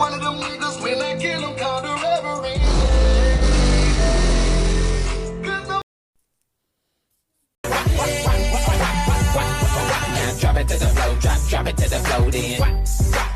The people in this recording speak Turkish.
One of them niggas when I kill them call the reverend. Now drop it to the floor, drop it to the floor then.